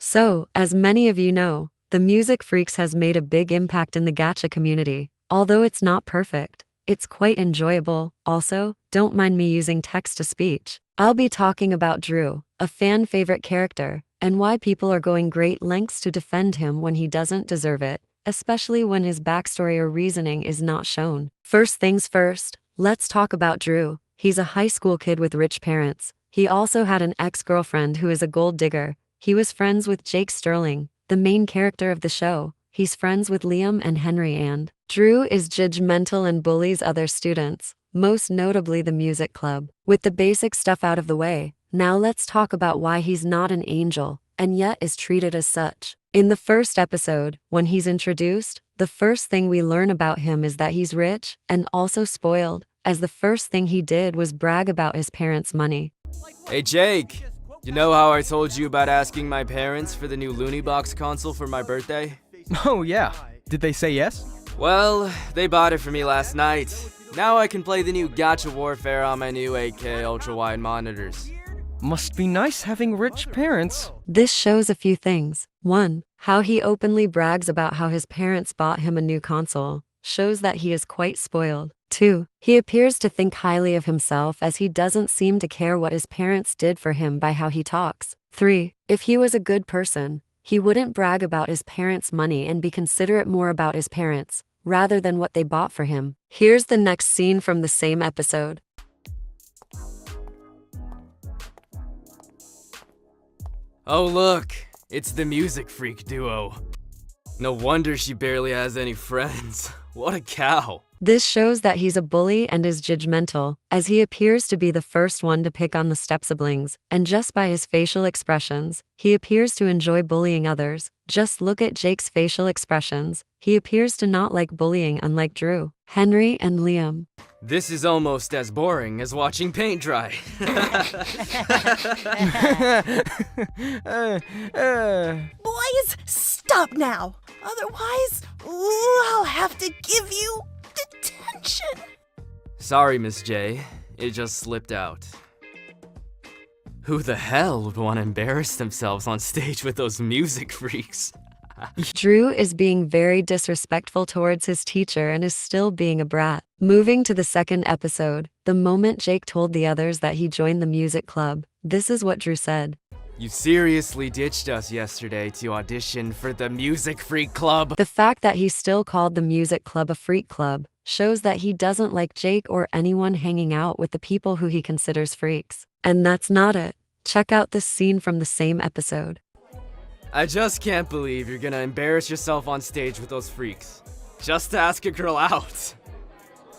So, as many of you know, the Music Freaks has made a big impact in the gacha community. Although it's not perfect, it's quite enjoyable. Also, don't mind me using text to speech. I'll be talking about Drew, a fan favorite character, and why people are going great lengths to defend him when he doesn't deserve it, especially when his backstory or reasoning is not shown. First things first, let's talk about Drew. He's a high school kid with rich parents. He also had an ex-girlfriend who is a gold digger. He was friends with Jake Sterling, the main character of the show. He's friends with Liam and Henry, and Drew is judgmental and bullies other students, most notably the music club. With the basic stuff out of the way, now let's talk about why he's not an angel, and yet is treated as such. In the first episode, when he's introduced, the first thing we learn about him is that he's rich, and also spoiled, as the first thing he did was brag about his parents' money. Hey Jake, you know how I told you about asking my parents for the new Looneybox console for my birthday? Oh yeah, did they say yes? Well, they bought it for me last night. Now I can play the new Gacha Warfare on my new 8K ultra-wide monitors. Must be nice having rich parents. This shows a few things. 1. How he openly brags about how his parents bought him a new console, shows that he is quite spoiled. 2. He appears to think highly of himself as he doesn't seem to care what his parents did for him by how he talks. 3. If he was a good person, he wouldn't brag about his parents' money and be considerate more about his parents, rather than what they bought for him. Here's the next scene from the same episode. Oh look, it's the Music Freak duo. No wonder she barely has any friends. What a cow. This shows that he's a bully and is judgmental, as he appears to be the first one to pick on the step-siblings, and just by his facial expressions, he appears to enjoy bullying others. Just look at Jake's facial expressions. He appears to not like bullying, unlike Drew, Henry, and Liam. This is almost as boring as watching paint dry. Boys, stop now. Otherwise, I'll have to give you detention. Sorry, Miss J. It just slipped out. Who the hell would want to embarrass themselves on stage with those Music Freaks? Drew is being very disrespectful towards his teacher and is still being a brat. Moving to the second episode, the moment Jake told the others that he joined the music club, this is what Drew said. You seriously ditched us yesterday to audition for the Music Freak Club? The fact that he still called the music club a freak club shows that he doesn't like Jake or anyone hanging out with the people who he considers freaks. And that's not it. Check out this scene from the same episode. I just can't believe you're gonna embarrass yourself on stage with those freaks, just to ask a girl out.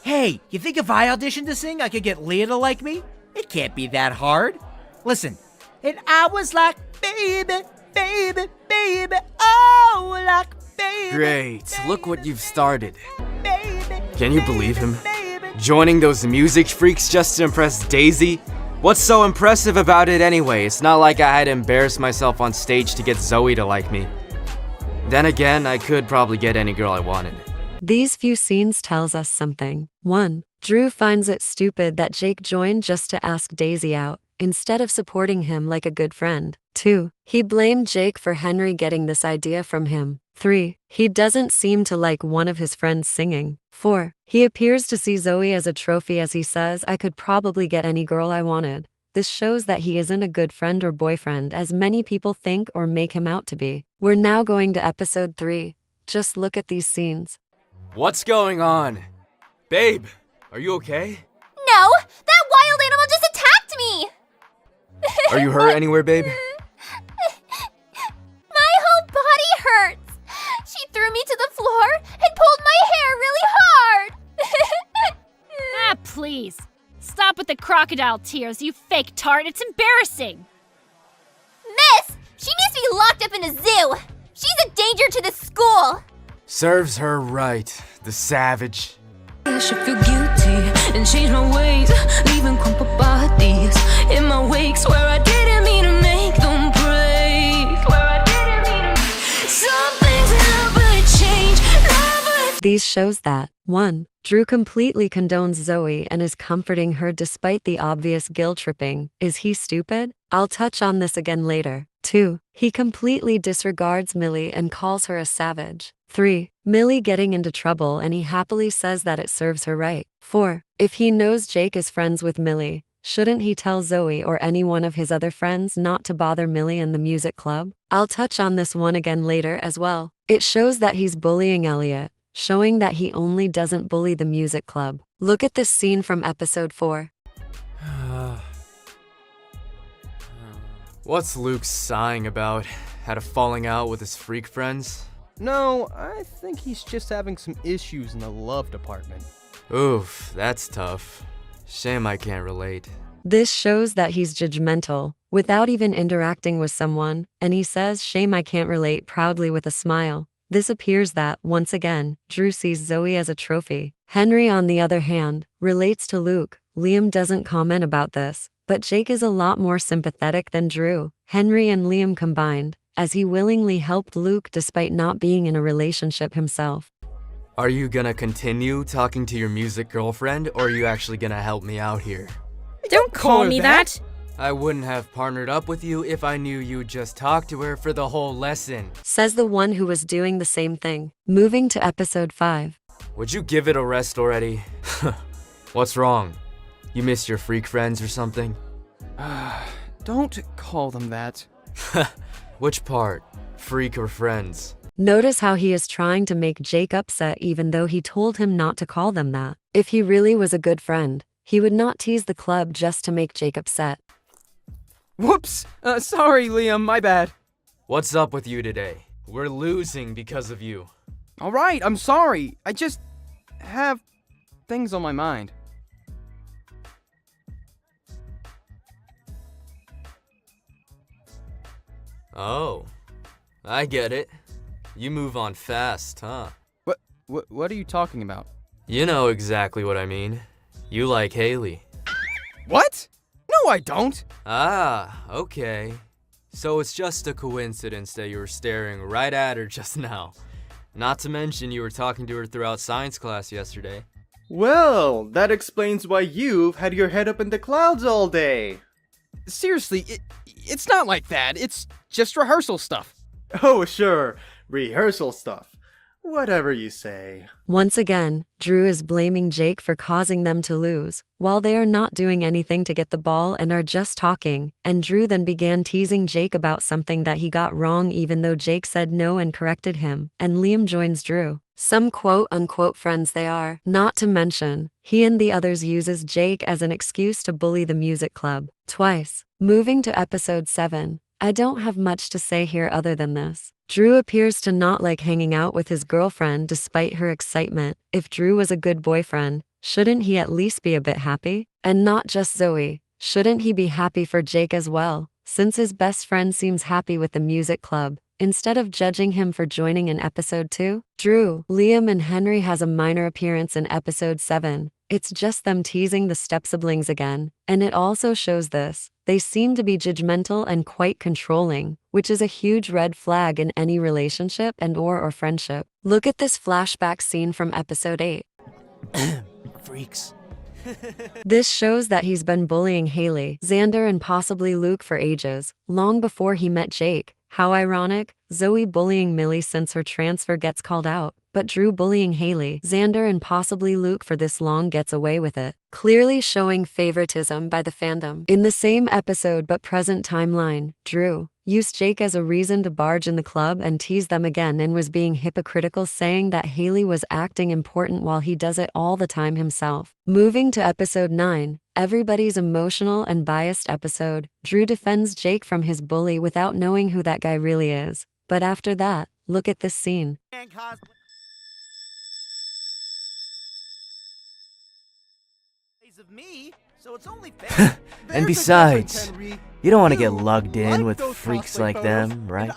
Hey, you think if I auditioned to sing, I could get Leah to like me? It can't be that hard. Listen, and I was like, baby, baby, baby, oh, like, baby. Great, look what you've started. Baby, Can you believe him? baby. Joining those Music Freaks just to impress Daisy? What's so impressive about it anyway? It's not like I had to embarrass myself on stage to get Zoe to like me. Then again, I could probably get any girl I wanted. These few scenes tells us something. 1. Drew finds it stupid that Jake joined just to ask Daisy out, instead of supporting him like a good friend. 2. He blamed Jake for Henry getting this idea from him. 3. He doesn't seem to like one of his friends singing. 4. He appears to see Zoe as a trophy as he says, I could probably get any girl I wanted. This shows that he isn't a good friend or boyfriend as many people think or make him out to be. We're now going to episode 3. Just look at these scenes. What's going on? Babe, are you okay? No! That wild animal just attacked me! Are you hurt anywhere, babe? My whole body hurts! She threw me to the floor and pulled my hair really hard! Ah, please. Stop with the crocodile tears, you fake tart. It's embarrassing. Miss! She needs to be locked up in a zoo! She's a danger to the school! Serves her right, the savage. I should feel guilty and change my ways, leaving crumpled bodies in my wake. Swear I didn't mean to make them break. Swear I didn't mean to. Some things never change, never. These shows that 1. Drew completely condones Zoe and is comforting her despite the obvious guilt tripping. Is he stupid? I'll touch on this again later. 2. He completely disregards Millie and calls her a savage. 3. Millie getting into trouble and he happily says that it serves her right. 4. If he knows Jake is friends with Millie, shouldn't he tell Zoe or any one of his other friends not to bother Millie in the music club? I'll touch on this one again later as well. It shows that he's bullying Elliot, showing that he only doesn't bully the music club. Look at this scene from episode 4. What's Luke sighing about? Had a falling out with his freak friends? No, I think he's just having some issues in the love department. Oof, that's tough. Shame I can't relate. This shows that he's judgmental, without even interacting with someone, and he says, "Shame I can't relate," proudly with a smile. This appears that, once again, Drew sees Zoe as a trophy. Henry, on the other hand, relates to Luke. Liam doesn't comment about this, but Jake is a lot more sympathetic than Drew, Henry and Liam combined, as he willingly helped Luke despite not being in a relationship himself. Are you gonna continue talking to your music girlfriend, or are you actually gonna help me out here? Don't call me that! I wouldn't have partnered up with you if I knew you'd just talk to her for the whole lesson. Says the one who was doing the same thing. Moving to episode 5. Would you give it a rest already? What's wrong? You miss your freak friends or something? Don't call them that. Which part? Freak or friends? Notice how he is trying to make Jake upset even though he told him not to call them that. If he really was a good friend, he would not tease the club just to make Jake upset. Whoops! Sorry, Liam, my bad. What's up with you today? We're losing because of you. Alright, I'm sorry. I just have things on my mind. Oh, I get it. You move on fast, huh? What are you talking about? You know exactly what I mean. You like Haley. What? No, I don't. Ah, okay. So it's just a coincidence that you were staring right at her just now. Not to mention you were talking to her throughout science class yesterday. Well, that explains why you've had your head up in the clouds all day. Seriously, it's not like that. It's just rehearsal stuff. Oh, sure. Rehearsal stuff. Whatever you say. Once again, Drew is blaming Jake for causing them to lose, while they are not doing anything to get the ball and are just talking, and Drew then began teasing Jake about something that he got wrong even though Jake said no and corrected him, and Liam joins Drew. Some quote-unquote friends they are. Not to mention, he and the others uses Jake as an excuse to bully the music club. Twice. Moving to episode 7. I don't have much to say here other than this. Drew appears to not like hanging out with his girlfriend despite her excitement. If Drew was a good boyfriend, shouldn't he at least be a bit happy? And not just Zoe. Shouldn't he be happy for Jake as well, since his best friend seems happy with the music club, instead of judging him for joining in episode 2? Drew, Liam and Henry has a minor appearance in episode 7. It's just them teasing the step-siblings again, and it also shows this. They seem to be judgmental and quite controlling, which is a huge red flag in any relationship and/or friendship. Look at this flashback scene from episode 8. Freaks. This shows that he's been bullying Haley, Xander and possibly Luke for ages, long before he met Jake. How ironic, Zoe bullying Millie since her transfer gets called out, but Drew bullying Haley, Xander and possibly Luke for this long gets away with it. Clearly showing favoritism by the fandom. In the same episode but present timeline, Drew used Jake as a reason to barge in the club and tease them again and was being hypocritical, saying that Haley was acting important while he does it all the time himself. Moving to episode 9, everybody's emotional and biased episode, Drew defends Jake from his bully without knowing who that guy really is. But after that, look at this scene. Of me, so it's only fair. And besides, you don't want to get lugged in with freaks like them, right?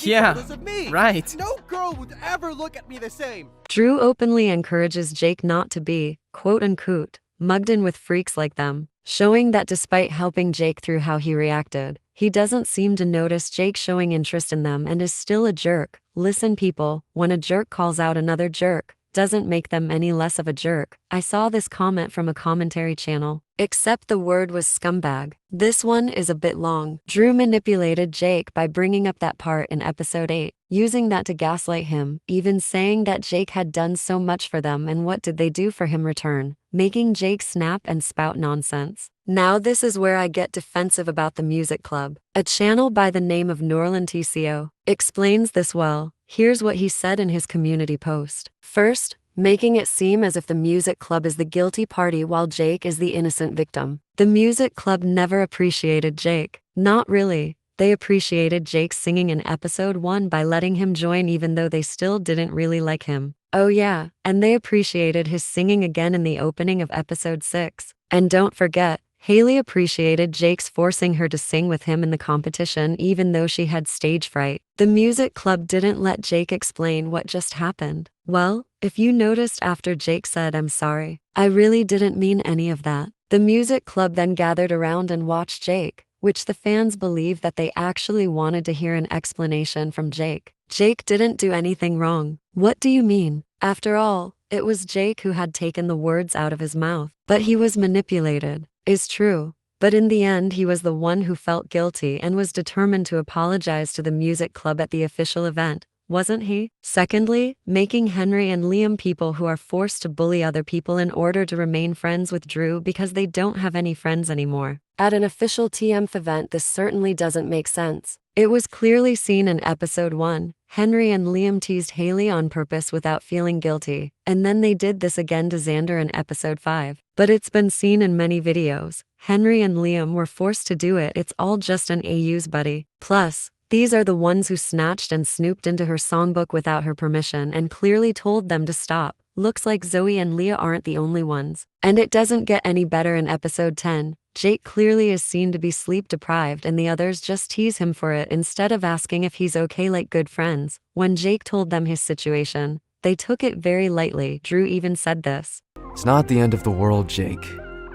Yeah, right. No girl would ever look at me the same. Drew openly encourages Jake not to be, quote-unquote, mugged in with freaks like them, showing that despite helping Jake through how he reacted, he doesn't seem to notice Jake showing interest in them and is still a jerk. Listen people, when a jerk calls out another jerk, doesn't make them any less of a jerk. I saw this comment from a commentary channel. Except the word was scumbag. This one is a bit long. Drew manipulated Jake by bringing up that part in episode 8, using that to gaslight him, even saying that Jake had done so much for them and what did they do for him return, making Jake snap and spout nonsense. Now this is where I get defensive about the music club. A channel by the name of Norland TCO explains this well. Here's what he said in his community post. First, making it seem as if the music club is the guilty party while Jake is the innocent victim. The music club never appreciated Jake. Not really. They appreciated Jake singing in episode 1 by letting him join even though they still didn't really like him. Oh yeah, and they appreciated his singing again in the opening of episode 6. And don't forget, Haley appreciated Jake's forcing her to sing with him in the competition even though she had stage fright. The music club didn't let Jake explain what just happened. Well, if you noticed after Jake said I'm sorry, I really didn't mean any of that. The music club then gathered around and watched Jake, which the fans believe that they actually wanted to hear an explanation from Jake. Jake didn't do anything wrong. What do you mean? After all, it was Jake who had taken the words out of his mouth. But he was manipulated. Is true. But in the end he was the one who felt guilty and was determined to apologize to the music club at the official event, wasn't he? Secondly, making Henry and Liam people who are forced to bully other people in order to remain friends with Drew because they don't have any friends anymore. At an official TMF event this certainly doesn't make sense. It was clearly seen in episode 1, Henry and Liam teased Haley on purpose without feeling guilty, and then they did this again to Xander in episode 5. But it's been seen in many videos. Henry and Liam were forced to do it, it's all just an AU's buddy. Plus, these are the ones who snatched and snooped into her songbook without her permission and clearly told them to stop. Looks like Zoe and Leah aren't the only ones. And it doesn't get any better in episode 10. Jake clearly is seen to be sleep deprived and the others just tease him for it instead of asking if he's okay like good friends. When Jake told them his situation, they took it very lightly. Drew even said this. It's not the end of the world, Jake.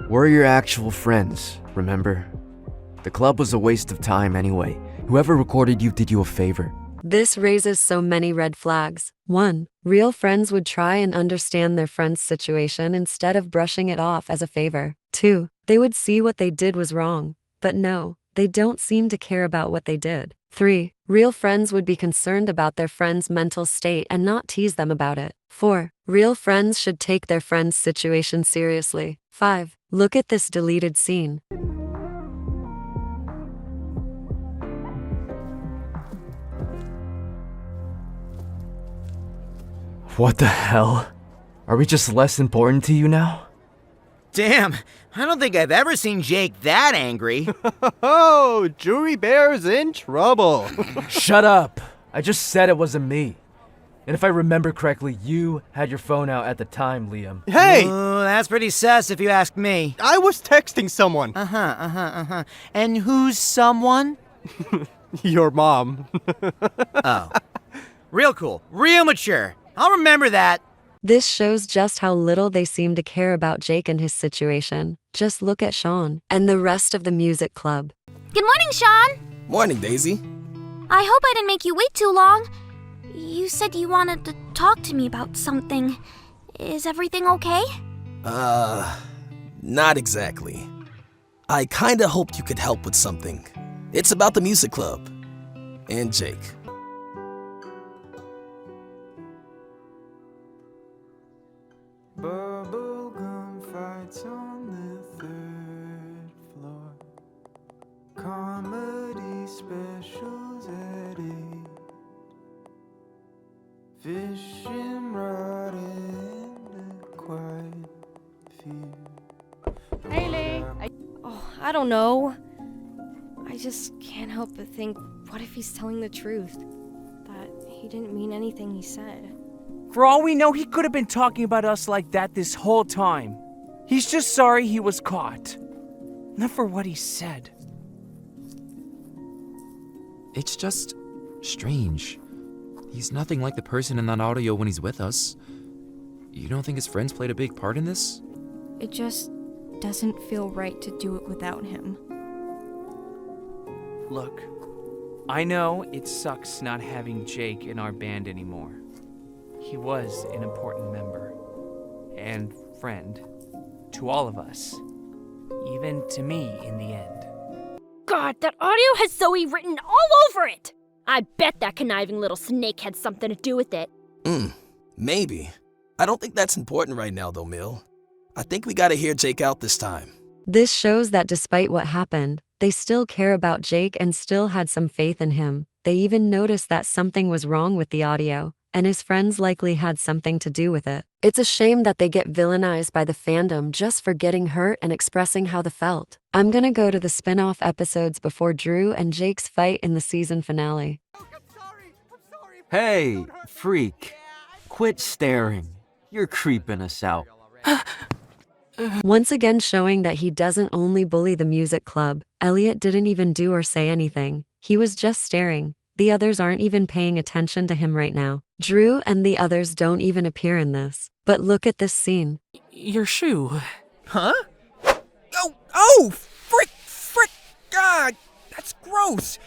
We're your actual friends, remember? The club was a waste of time anyway. Whoever recorded you did you a favor. This raises so many red flags. 1. Real friends would try and understand their friend's situation instead of brushing it off as a favor. 2. They would see what they did was wrong. But no, they don't seem to care about what they did. 3. Real friends would be concerned about their friend's mental state and not tease them about it. 4. Real friends should take their friend's situation seriously. 5. Look at this deleted scene. What the hell? Are we just less important to you now? Damn, I don't think I've ever seen Jake that angry. Oh, Jury Bear's in trouble. Shut up! I just said it wasn't me. And if I remember correctly, you had your phone out at the time, Liam. Hey! Ooh, that's pretty sus if you ask me. I was texting someone. And who's someone? Your mom. Oh. Real cool. Real mature. I'll remember that. This shows just how little they seem to care about Jake and his situation. Just look at Sean and the rest of the music club. Good morning, Sean. Morning, Daisy. I hope I didn't make you wait too long. You said you wanted to talk to me about something. Is everything okay? Not exactly. I kinda hoped you could help with something. It's about the music club. And Jake. Bubblegum fights on the 3rd floor. Comedy specials at 8. Fishing rod and a quiet fear. Haley! I don't know. I just can't help but think, what if he's telling the truth? That he didn't mean anything he said. For all we know, he could have been talking about us like that this whole time. He's just sorry he was caught. Not for what he said. It's just strange. He's nothing like the person in that audio when he's with us. You don't think his friends played a big part in this? It just doesn't feel right to do it without him. Look, I know it sucks not having Jake in our band anymore. he was an important member and friend to all of us, even to me in the end. God, that audio has Zoe written all over it! I bet that conniving little snake had something to do with it. Maybe. I don't think that's important right now, though, Mill. I think we gotta hear Jake out this time. This shows that despite what happened, they still care about Jake and still had some faith in him. They even noticed that something was wrong with the audio, and his friends likely had something to do with it. It's a shame that they get villainized by the fandom just for getting hurt and expressing how they felt. I'm gonna go to the spin-off episodes before Drew and Jake's fight in the season finale. Hey, freak. Quit staring. You're creeping us out. Once again showing that he doesn't only bully the music club, Elliot didn't even do or say anything. He was just staring. The others aren't even paying attention to him right now. Drew and the others don't even appear in this. But look at this scene. Your shoe. Huh? Oh, frick, God, that's gross.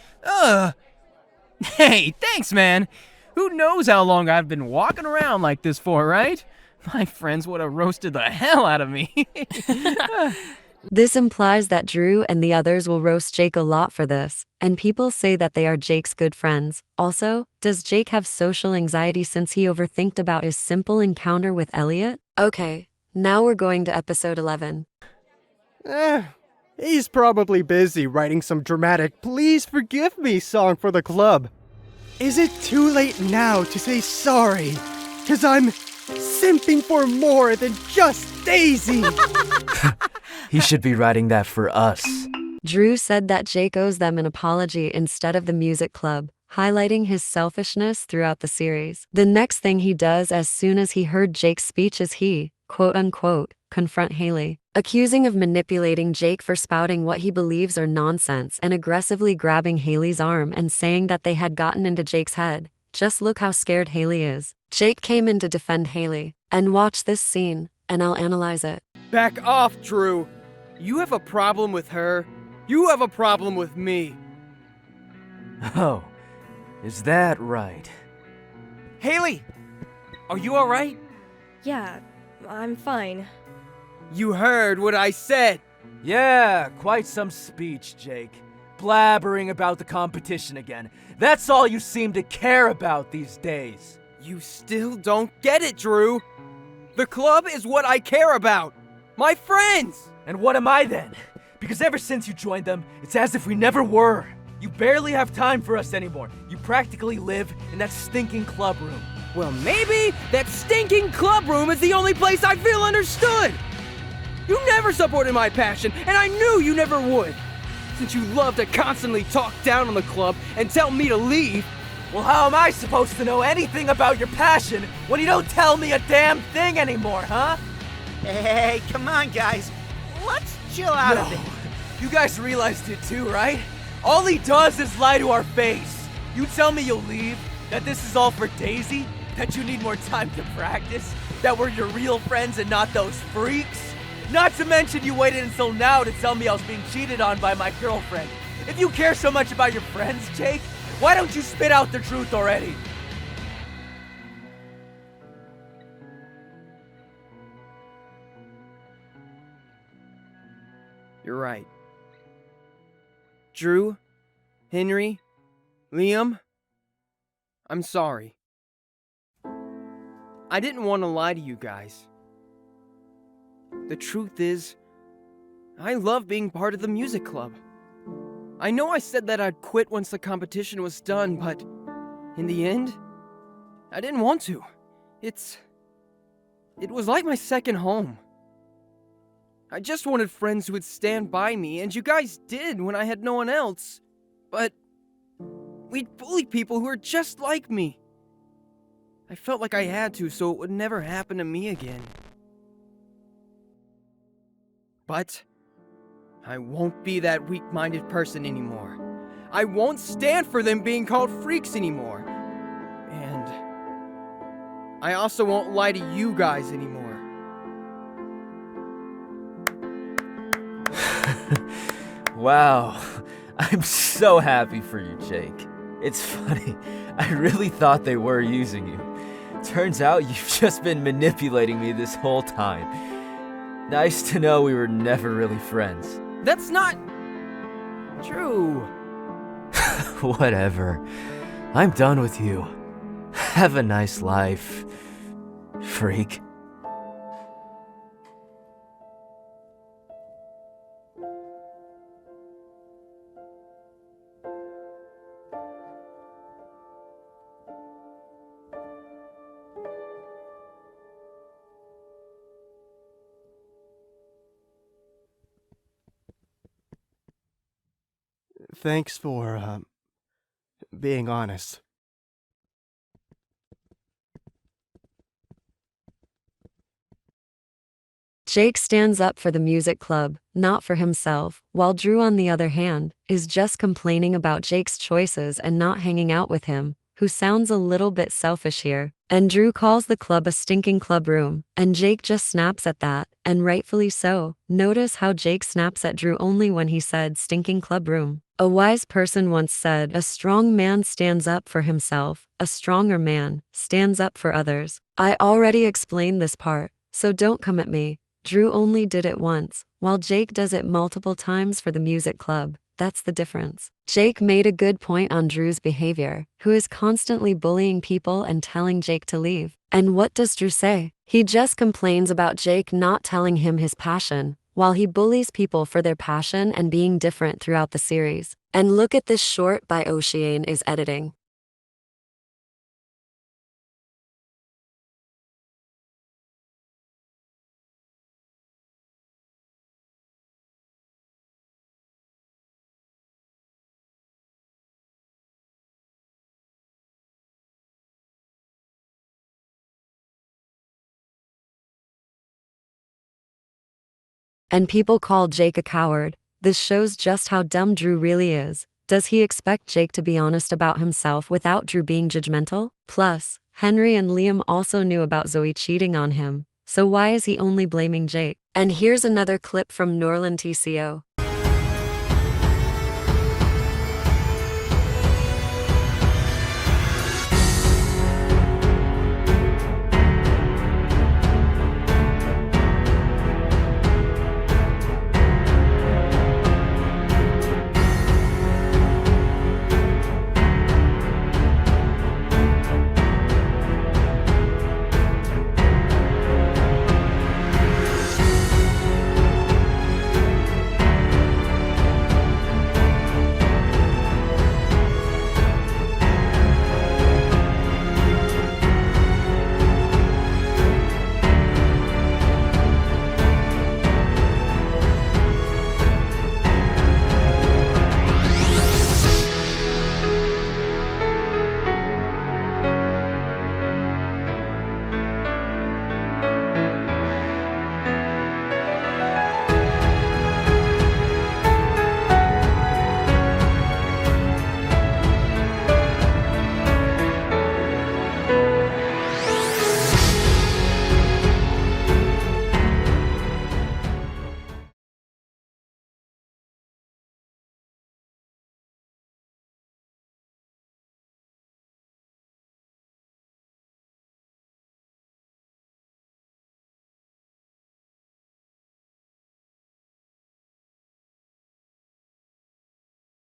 Hey, thanks, man. Who knows how long I've been walking around like this for, right? My friends would have roasted the hell out of me. This implies that Drew and the others will roast Jake a lot for this, and people say that they are Jake's good friends. Also, does Jake have social anxiety since he overthinked about his simple encounter with Elliot? Okay, now we're going to episode 11. He's probably busy writing some dramatic "Please Forgive Me" song for the club. Is it too late now to say sorry? 'Cause I'm simping for more than just Daisy. He should be writing that for us. Drew said that Jake owes them an apology instead of the music club, highlighting his selfishness throughout the series. The next thing he does as soon as he heard Jake's speech is he, quote-unquote, confront Haley, accusing of manipulating Jake for spouting what he believes are nonsense and aggressively grabbing Haley's arm and saying that they had gotten into Jake's head. Just look how scared Haley is. Jake came in to defend Haley. And watch this scene, and I'll analyze it. Back off, Drew. You have a problem with her. You have a problem with me. Oh, is that right? Haley! Are you alright? Yeah, I'm fine. You heard what I said. Yeah, quite some speech, Jake. Blabbering about the competition again. That's all you seem to care about these days. You still don't get it, Drew. The club is what I care about. My friends! And what am I then? Because ever since you joined them, it's as if we never were. You barely have time for us anymore. You practically live in that stinking club room. Well, maybe that stinking club room is the only place I feel understood. You never supported my passion, and I knew you never would. Since you love to constantly talk down on the club and tell me to leave. Well, how am I supposed to know anything about your passion when you don't tell me a damn thing anymore, huh? Hey, come on, guys. Let's chill out a bit. You guys realized it too, right? All he does is lie to our face. You tell me you'll leave, that this is all for Daisy, that you need more time to practice, that we're your real friends and not those freaks. Not to mention you waited until now to tell me I was being cheated on by my girlfriend. If you care so much about your friends, Jake, why don't you spit out the truth already? You're right. Drew, Henry, Liam, I'm sorry. I didn't want to lie to you guys. The truth is, I love being part of the music club. I know I said that I'd quit once the competition was done, but in the end, I didn't want to. It was like my second home. I just wanted friends who would stand by me, and you guys did when I had no one else. But we'd bully people who are just like me. I felt like I had to, so it would never happen to me again. But I won't be that weak-minded person anymore. I won't stand for them being called freaks anymore. And I also won't lie to you guys anymore. Wow, I'm so happy for you, Jake. It's funny, I really thought they were using you. Turns out you've just been manipulating me this whole time. Nice to know we were never really friends. That's not true. Whatever. I'm done with you. Have a nice life, freak. Thanks for, being honest. Jake stands up for the music club, not for himself, while Drew, on the other hand, is just complaining about Jake's choices and not hanging out with him, who sounds a little bit selfish here. And Drew calls the club a stinking club room, and Jake just snaps at that, and rightfully so. Notice how Jake snaps at Drew only when he said stinking club room. A wise person once said, a strong man stands up for himself, a stronger man stands up for others. I already explained this part, so don't come at me. Drew only did it once, while Jake does it multiple times for the music club. That's the difference. Jake made a good point on Drew's behavior, who is constantly bullying people and telling Jake to leave. And what does Drew say? He just complains about Jake not telling him his passion, while he bullies people for their passion and being different throughout the series. And look at this short by Oceane is editing. And people call Jake a coward. This shows just how dumb Drew really is. Does he expect Jake to be honest about himself without Drew being judgmental? Plus, Henry and Liam also knew about Zoe cheating on him, so why is he only blaming Jake? And here's another clip from Norland TCO.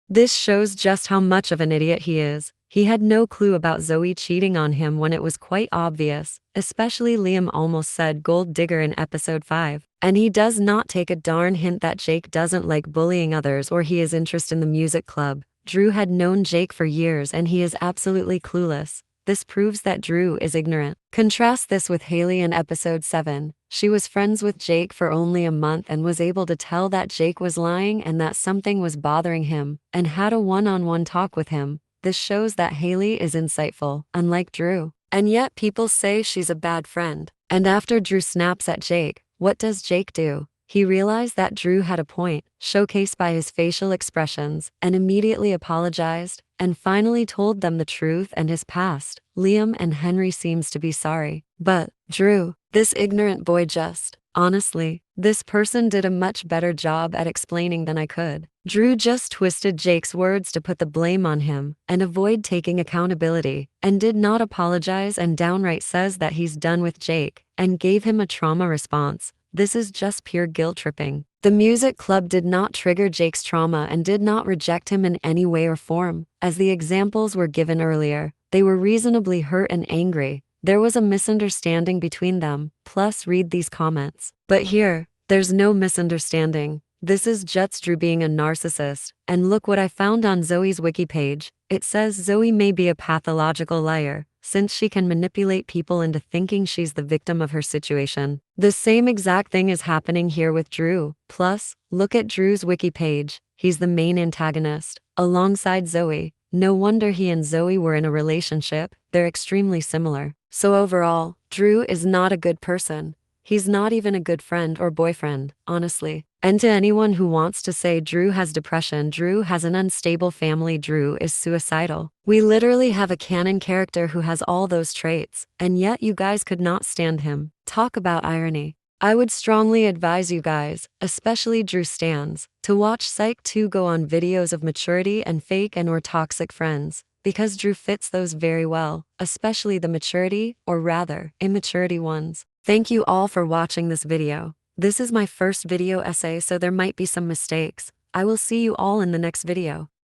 This shows just how much of an idiot he is. He had no clue about Zoe cheating on him when it was quite obvious, especially Liam almost said gold digger in episode 5. And he does not take a darn hint that Jake doesn't like bullying others or he is interested in the music club. Drew had known Jake for years and he is absolutely clueless. This proves that Drew is ignorant. Contrast this with Haley in episode 7. She was friends with Jake for only a month and was able to tell that Jake was lying and that something was bothering him, and had a one-on-one talk with him. This shows that Haley is insightful, unlike Drew. And yet people say she's a bad friend. And after Drew snaps at Jake, what does Jake do? He realized that Drew had a point, showcased by his facial expressions, and immediately apologized, and finally told them the truth and his past. Liam and Henry seems to be sorry. But, Drew, this ignorant boy just, honestly, this person did a much better job at explaining than I could. Drew just twisted Jake's words to put the blame on him and avoid taking accountability, and did not apologize and downright says that he's done with Jake and gave him a trauma response. This is just pure guilt tripping. The music club did not trigger Jake's trauma and did not reject him in any way or form. As the examples were given earlier, they were reasonably hurt and angry. There was a misunderstanding between them, plus read these comments. But here, there's no misunderstanding. This is just Drew being a narcissist, and look what I found on Zoe's wiki page. It says Zoe may be a pathological liar, since she can manipulate people into thinking she's the victim of her situation. The same exact thing is happening here with Drew. Plus, look at Drew's wiki page. He's the main antagonist, alongside Zoe. No wonder he and Zoe were in a relationship. They're extremely similar. So overall, Drew is not a good person. He's not even a good friend or boyfriend, honestly. And to anyone who wants to say Drew has depression, Drew has an unstable family, Drew is suicidal. We literally have a canon character who has all those traits, and yet you guys could not stand him. Talk about irony. I would strongly advise you guys, especially Drew stans, to watch Psych 2 go on videos of maturity and fake and or toxic friends, because Drew fits those very well, especially the maturity, or rather, immaturity ones. Thank you all for watching this video. This is my first video essay, so there might be some mistakes. I will see you all in the next video.